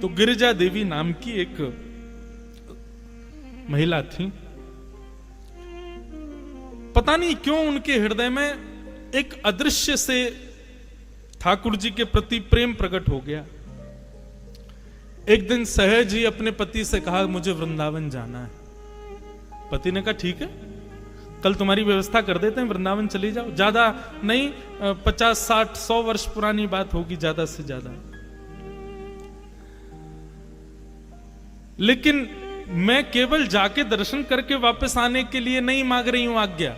तो गिरिजा देवी नाम की एक महिला थी। पता नहीं क्यों उनके हृदय में एक अदृश्य से ठाकुर जी के प्रति प्रेम प्रकट हो गया। एक दिन सहज ही अपने पति से कहा मुझे वृंदावन जाना है। पति ने कहा ठीक है, कल तुम्हारी व्यवस्था कर देते हैं, वृंदावन चली जाओ। ज्यादा नहीं, 50, 60, 100 वर्ष पुरानी बात होगी ज्यादा से ज्यादा। लेकिन मैं केवल जाके दर्शन करके वापस आने के लिए नहीं मांग रही हूं आज्ञा,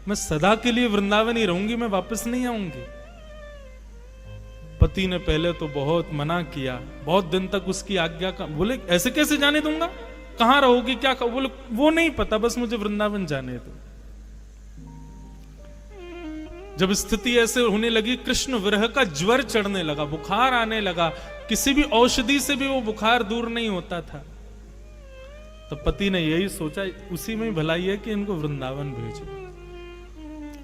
मैं सदा के लिए वृंदावन ही रहूंगी, मैं वापस नहीं आऊंगी। पति ने पहले तो बहुत मना किया, बहुत दिन तक उसकी आज्ञा का, बोले ऐसे कैसे जाने दूंगा, कहां रहोगी, क्या बोले वो नहीं पता, बस मुझे वृंदावन जाने दो। जब स्थिति ऐसे होने लगी, कृष्ण विरह का ज्वर चढ़ने लगा, बुखार आने लगा, किसी भी औषधि से भी वो बुखार दूर नहीं होता था, तो पति ने यही सोचा उसी में भलाई है कि इनको वृंदावन भेजो।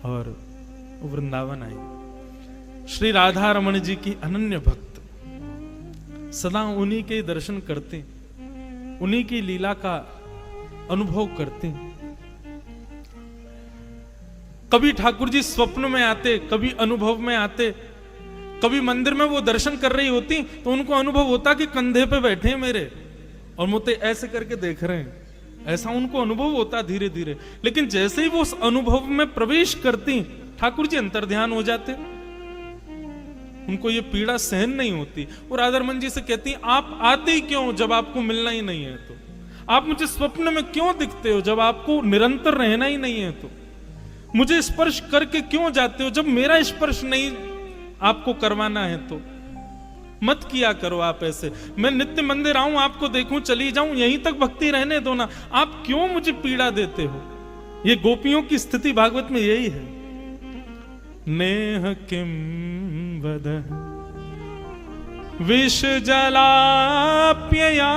और वृंदावन आई। श्री राधा रमण जी की अनन्य भक्त, सदा उन्हीं के दर्शन करते, उन्हीं की लीला का अनुभव करते। कभी ठाकुर जी स्वप्न में आते, कभी अनुभव में आते, कभी मंदिर में वो दर्शन कर रही होती तो उनको अनुभव होता कि कंधे पे बैठे हैं मेरे और मुझे ऐसे करके देख रहे हैं, ऐसा उनको अनुभव होता धीरे धीरे। लेकिन जैसे ही वो उस अनुभव में प्रवेश करती, ठाकुर जी अंतर्ध्यान हो जाते, उनको ये पीड़ा सहन नहीं होती। वो राधारमण जी से कहती आप आते ही क्यों जब आपको मिलना ही नहीं है, तो आप मुझे स्वप्न में क्यों दिखते हो जब आपको निरंतर रहना ही नहीं है, तो मुझे स्पर्श करके क्यों जाते हो जब मेरा स्पर्श नहीं आपको करवाना है, तो मत किया करो आप ऐसे। मैं नित्य मंदिर आऊं, आपको देखूं, चली जाऊं, यहीं तक भक्ति रहने दो ना, आप क्यों मुझे पीड़ा देते हो। ये गोपियों की स्थिति भागवत में यही है। नेह किम वद विष जलाप्यया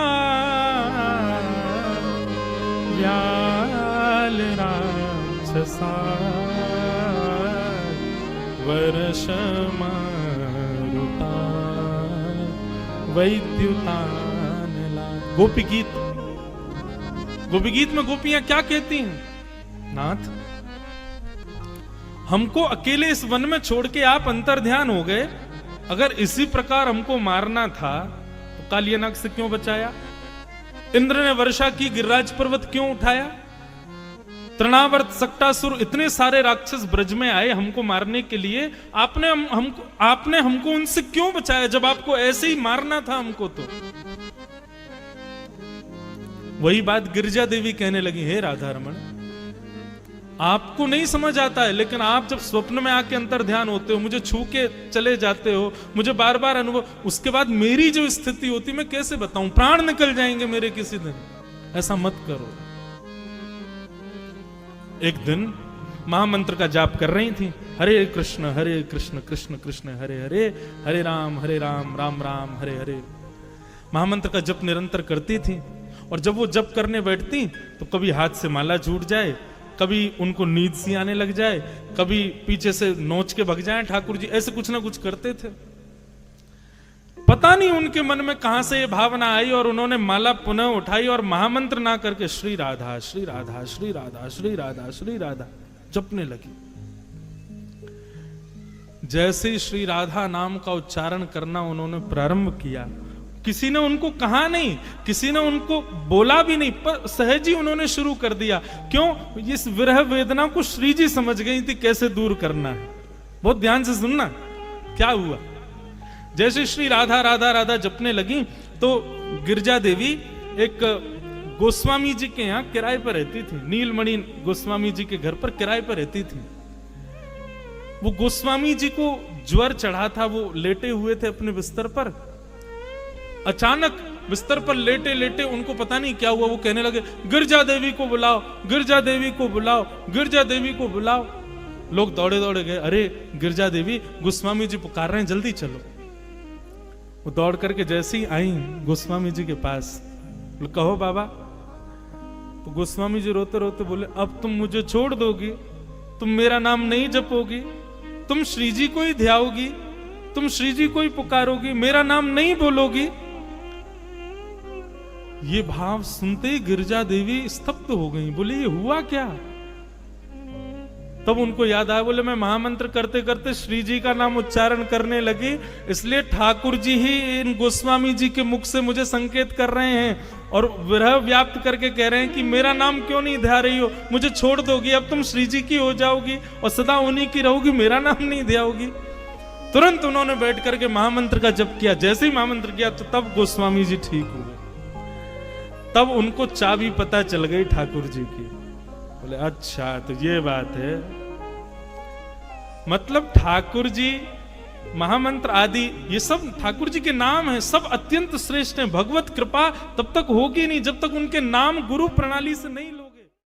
व्याल राक्षसा वर्षमा वैद्युतान ला। गोपी गीत, गोपी गीत में गोपियां क्या कहती हैं, नाथ हमको अकेले इस वन में छोड़ के आप अंतर्ध्यान हो गए, अगर इसी प्रकार हमको मारना था तो कालियानाग से क्यों बचाया, इंद्र ने वर्षा की, गिरिराज पर्वत क्यों उठाया, तृणावर्त, सक्टासुर, इतने सारे राक्षस ब्रज में आए हमको मारने के लिए, आपने हमको उनसे क्यों बचाया जब आपको ऐसे ही मारना था हमको। तो वही बात गिरिजा देवी कहने लगी, हे राधा रमण आपको नहीं समझ आता है, लेकिन आप जब स्वप्न में आके अंतर्ध्यान होते हो, मुझे छू के चले जाते हो, मुझे बार बार अनुभव, उसके बाद मेरी जो स्थिति होती मैं कैसे बताऊं, प्राण निकल जाएंगे मेरे किसी दिन, ऐसा मत करो। एक दिन महामंत्र का जाप कर रही थी, हरे कृष्ण कृष्ण कृष्ण हरे हरे, हरे राम राम राम हरे हरे। महामंत्र का जप निरंतर करती थी, और जब वो जप करने बैठती तो कभी हाथ से माला छूट जाए, कभी उनको नींद सी आने लग जाए, कभी पीछे से नोच के भग जाए ठाकुर जी, ऐसे कुछ ना कुछ करते थे। पता नहीं उनके मन में कहां से ये भावना आई, और उन्होंने माला पुनः उठाई और महामंत्र ना करके श्री राधा श्री राधा श्री राधा श्री राधा श्री राधा जपने लगी। जैसे श्री राधा नाम का उच्चारण करना उन्होंने प्रारंभ किया, किसी ने उनको कहा नहीं, किसी ने उनको बोला भी नहीं, पर सहज ही उन्होंने शुरू कर दिया। क्यों, इस विरह वेदना को श्री जी समझ गई थी कैसे दूर करना है। बहुत ध्यान से सुनना क्या हुआ। जैसे श्री राधा राधा राधा जपने लगी तो गिरिजा देवी एक गोस्वामी जी के यहाँ किराए पर रहती थी, नीलमणि गोस्वामी जी के घर पर किराए पर रहती थी। वो गोस्वामी जी को ज्वर चढ़ा था, वो लेटे हुए थे अपने बिस्तर पर। अचानक बिस्तर पर लेटे लेटे उनको पता नहीं क्या हुआ, वो कहने लगे गिरिजा देवी को बुलाओ, गिरिजा देवी को बुलाओ, गिरिजा देवी को बुलाओ। लोग दौड़े दौड़े गए, अरे गिरिजा देवी गोस्वामी जी पुकार रहे हैं, जल्दी चलो। वो दौड़ करके जैसे ही आई गोस्वामी जी के पास, कहो बाबा। तो गोस्वामी जी रोते रोते बोले, अब तुम मुझे छोड़ दोगी, तुम मेरा नाम नहीं जपोगी, तुम श्री जी को ही ध्याओगी, तुम श्री जी को ही पुकारोगी, मेरा नाम नहीं बोलोगी, ये भाव सुनते ही गिरजा देवी स्तब्ध हो गई, बोले ये हुआ क्या। तब उनको याद आया, बोले मैं महामंत्र करते करते श्री जी का नाम उच्चारण करने लगी, इसलिए ठाकुर जी ही इन गोस्वामी जी के मुख से मुझे संकेत कर रहे हैं और विरह व्याप्त करके कह रहे हैं कि मेरा नाम क्यों नहीं ध्या रही हो, मुझे छोड़ दोगी, अब तुम श्री जी की हो जाओगी और सदा उन्हीं की रहोगी, मेरा नाम नहीं ध्याओगी। तुरंत उन्होंने बैठ करके महामंत्र का जप किया। जैसे ही महामंत्र किया तो तब गोस्वामी जी ठीक हुए। तब उनको चाबी पता चल गई ठाकुर जी की। बोले अच्छा तो ये बात है, मतलब ठाकुर जी महामंत्र आदि ये सब ठाकुर जी के नाम है, सब अत्यंत श्रेष्ठ हैं। भगवत कृपा तब तक होगी नहीं जब तक उनके नाम गुरु प्रणाली से नहीं